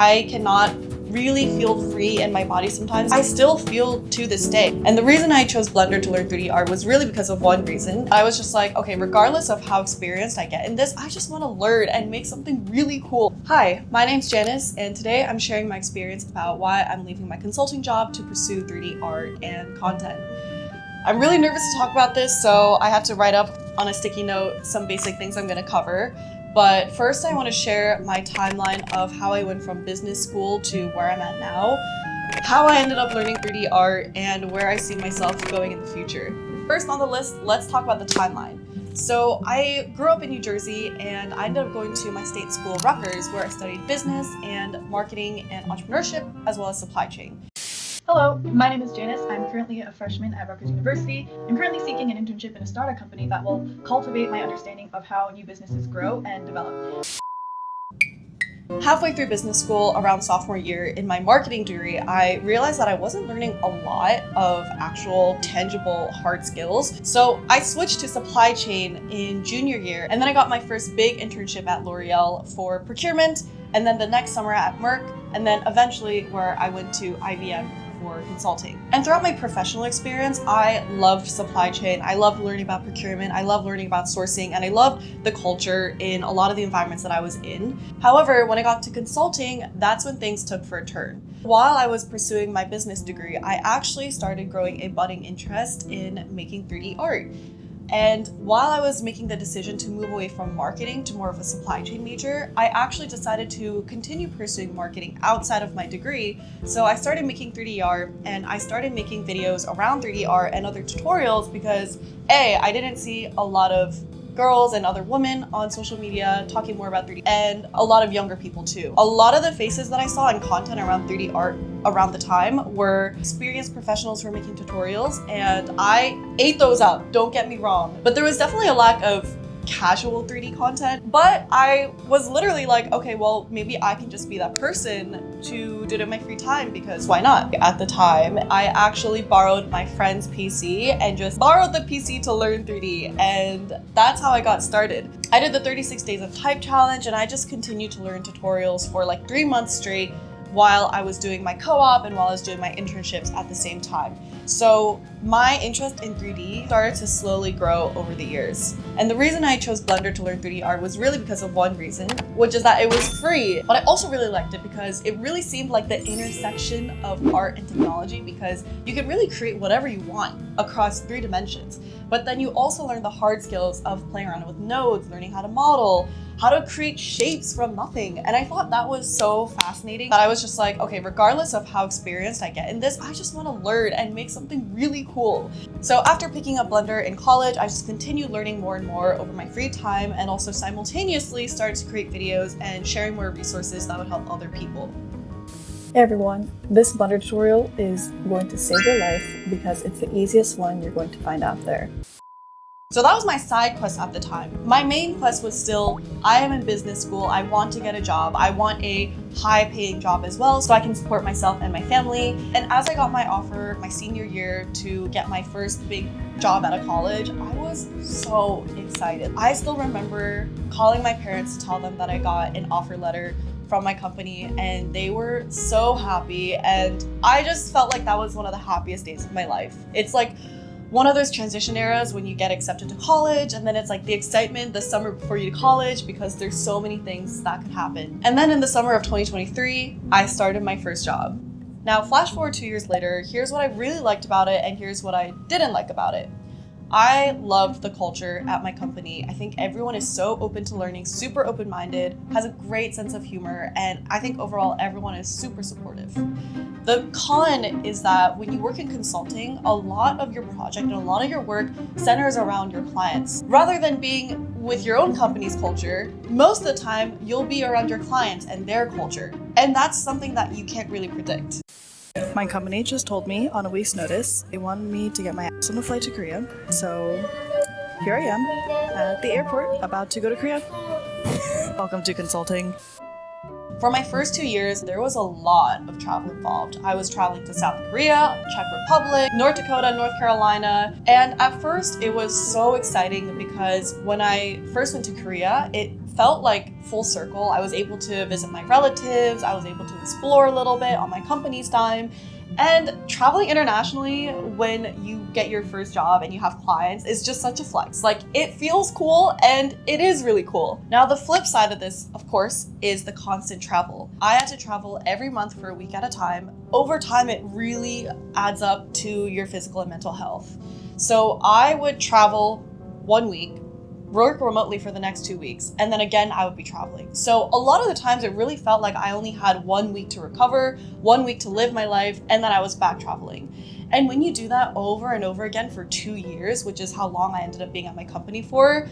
I cannot really feel free in my body sometimes. I still feel to this day. And the reason I chose Blender to learn 3D art was really because of one reason. I was just like, okay, regardless of how experienced I get in this, I just want to learn and make something really cool. Hi, my name's Janice, and today I'm sharing my experience about why I'm leaving my consulting job to pursue 3D art and content. I'm really nervous to talk about this, so I had to write up on a sticky note some basic things I'm going to cover. But first, I want to share my timeline of how I went from business school to where I'm at now, how I ended up learning 3D art, and where I see myself going in the future. First on the list, let's talk about the timeline. So I grew up in New Jersey, and I ended up going to my state school, Rutgers, where I studied business and marketing and entrepreneurship, as well as supply chain. Hello, my name is Janice. I'm currently a freshman at Rutgers University. I'm currently seeking an internship in a startup company that will cultivate my understanding of how new businesses grow and develop. Halfway through business school, around sophomore year in my marketing degree, I realized that I wasn't learning a lot of actual tangible hard skills. So I switched to supply chain in junior year, and then I got my first big internship at L'Oreal for procurement, and then the next summer at Merck, and then eventually where I went to IBM for consulting. And throughout my professional experience, I loved supply chain. I loved learning about procurement. I loved learning about sourcing, and I loved the culture in a lot of the environments that I was in. However, when I got to consulting, that's when things took for a turn. While I was pursuing my business degree, I actually started growing a budding interest in making 3D art. And while I was making the decision to move away from marketing to more of a supply chain major, I actually decided to continue pursuing marketing outside of my degree. So I started making 3D art, and I started making videos around 3D art and other tutorials because I didn't see a lot of girls and other women on social media talking more about 3D, and a lot of younger people too. A lot of the faces that I saw in content around 3D art around the time were experienced professionals who were making tutorials, and I ate those up, don't get me wrong. But there was definitely a lack of casual 3D content, but I was literally like, okay, well, maybe I can just be that person to do it in my free time, because why not? At the time, I actually borrowed my friend's PC and just borrowed the PC to learn 3D, and that's how I got started. I did the 36 days of type challenge, and I just continued to learn tutorials for like 3 months straight while I was doing my co-op and while I was doing my internships at the same time. So my interest in 3D started to slowly grow over the years. And the reason I chose Blender to learn 3D art was really because of one reason, which is that it was free. But I also really liked it because it really seemed like the intersection of art and technology, because you can really create whatever you want across 3 dimensions. But then you also learn the hard skills of playing around with nodes, learning how to model, how to create shapes from nothing. And I thought that was so fascinating that I was just like, okay, regardless of how experienced I get in this, I just want to learn and make something really cool. So after picking up Blender in college, I just continued learning more and more over my free time, and also simultaneously started to create videos and sharing more resources that would help other people. Hey everyone, this Blender tutorial is going to save your life because it's the easiest one you're going to find out there. So that was my side quest at the time. My main quest was still, I am in business school, I want to get a job, I want a high-paying job as well so I can support myself and my family. And as I got my offer my senior year to get my first big job out of college, I was so excited. I still remember calling my parents to tell them that I got an offer letter from my company, and they were so happy, and I just felt like that was one of the happiest days of my life. It's like one of those transition eras when you get accepted to college, and then it's like the excitement the summer before you to college, because there's so many things that could happen. And then in the summer of 2023, I started my first job. Now, flash forward 2 years later, here's what I really liked about it, and here's what I didn't like about it. I loved the culture at my company. I think everyone is so open to learning, super open-minded, has a great sense of humor, and I think overall everyone is super supportive. The con is that when you work in consulting, a lot of your project and a lot of your work centers around your clients. Rather than being with your own company's culture, most of the time you'll be around your clients and their culture. And that's something that you can't really predict. My company just told me on a week's notice they wanted me to get my ass on a flight to Korea. So here I am at the airport about to go to Korea. Welcome to consulting. For my first 2 years, there was a lot of travel involved. I was traveling to South Korea, Czech Republic, North Dakota, North Carolina, and at first it was so exciting because when I first went to Korea, it felt like full circle. I was able to visit my relatives, I was able to explore a little bit on my company's dime. And traveling internationally when you get your first job and you have clients is just such a flex. Like, it feels cool and it is really cool. Now, the flip side of this, of course, is the constant travel. I had to travel every month for a week at a time. Over time, it really adds up to your physical and mental health. So I would travel 1 week, work remotely for the next 2 weeks, and then again I would be traveling. So a lot of the times it really felt like I only had 1 week to recover, 1 week to live my life, and then I was back traveling. And when you do that over and over again for 2 years, which is how long I ended up being at my company for,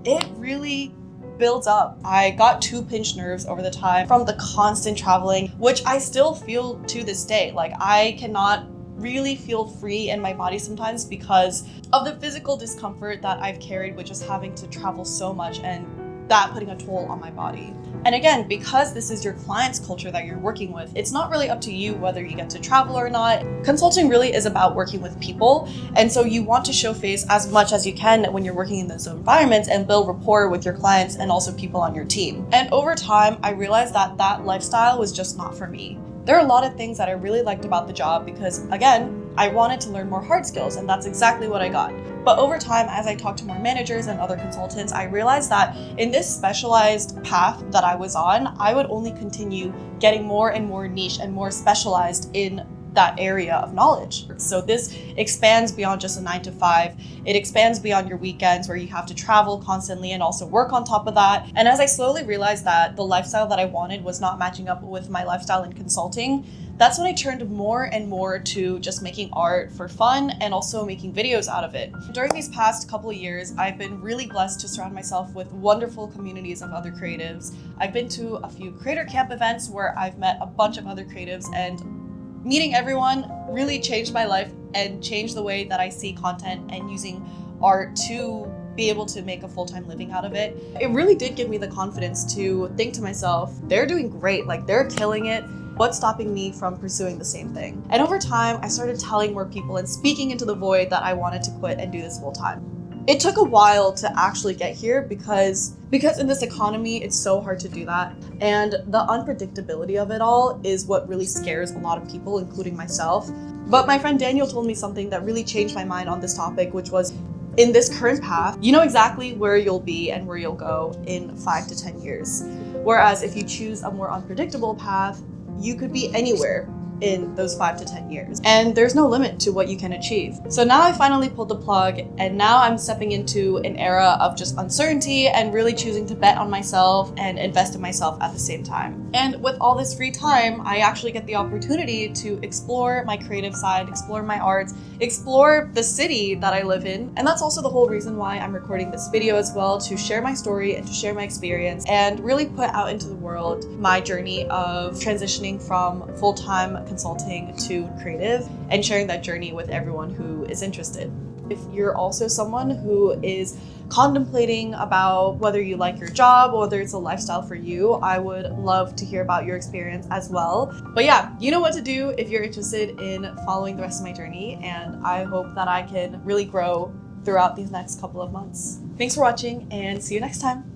it really builds up. I got 2 pinched nerves over the time from the constant traveling, which I still feel to this day. Like, I cannot really feel free in my body sometimes because of the physical discomfort that I've carried with just having to travel so much and that putting a toll on my body. And again, because this is your client's culture that you're working with, it's not really up to you whether you get to travel or not. Consulting really is about working with people. And so you want to show face as much as you can when you're working in those environments and build rapport with your clients and also people on your team. And over time, I realized that that lifestyle was just not for me. There are a lot of things that I really liked about the job because, again, I wanted to learn more hard skills, and that's exactly what I got. But over time, as I talked to more managers and other consultants, I realized that in this specialized path that I was on, I would only continue getting more and more niche and more specialized in that area of knowledge. So this expands beyond just a 9 to 5. It expands beyond your weekends where you have to travel constantly and also work on top of that. And as I slowly realized that the lifestyle that I wanted was not matching up with my lifestyle in consulting, that's when I turned more and more to just making art for fun and also making videos out of it. During these past couple of years, I've been really blessed to surround myself with wonderful communities of other creatives. I've been to a few creator camp events where I've met a bunch of other creatives, and meeting everyone really changed my life and changed the way that I see content and using art to be able to make a full-time living out of it. It really did give me the confidence to think to myself, they're doing great, like they're killing it. What's stopping me from pursuing the same thing? And over time, I started telling more people and speaking into the void that I wanted to quit and do this full time. It took a while to actually get here because in this economy, it's so hard to do that. And the unpredictability of it all is what really scares a lot of people, including myself. But my friend Daniel told me something that really changed my mind on this topic, which was, in this current path, you know exactly where you'll be and where you'll go in 5 to 10 years. Whereas if you choose a more unpredictable path, you could be anywhere in those 5 to 10 years. And there's no limit to what you can achieve. So now I finally pulled the plug, and now I'm stepping into an era of just uncertainty and really choosing to bet on myself and invest in myself at the same time. And with all this free time, I actually get the opportunity to explore my creative side, explore my arts, explore the city that I live in. And that's also the whole reason why I'm recording this video as well, to share my story and to share my experience and really put out into the world my journey of transitioning from full-time consulting to creative and sharing that journey with everyone who is interested. If you're also someone who is contemplating about whether you like your job or whether it's a lifestyle for you, I would love to hear about your experience as well. But yeah, you know what to do if you're interested in following the rest of my journey, and I hope that I can really grow throughout these next couple of months. Thanks for watching, and see you next time.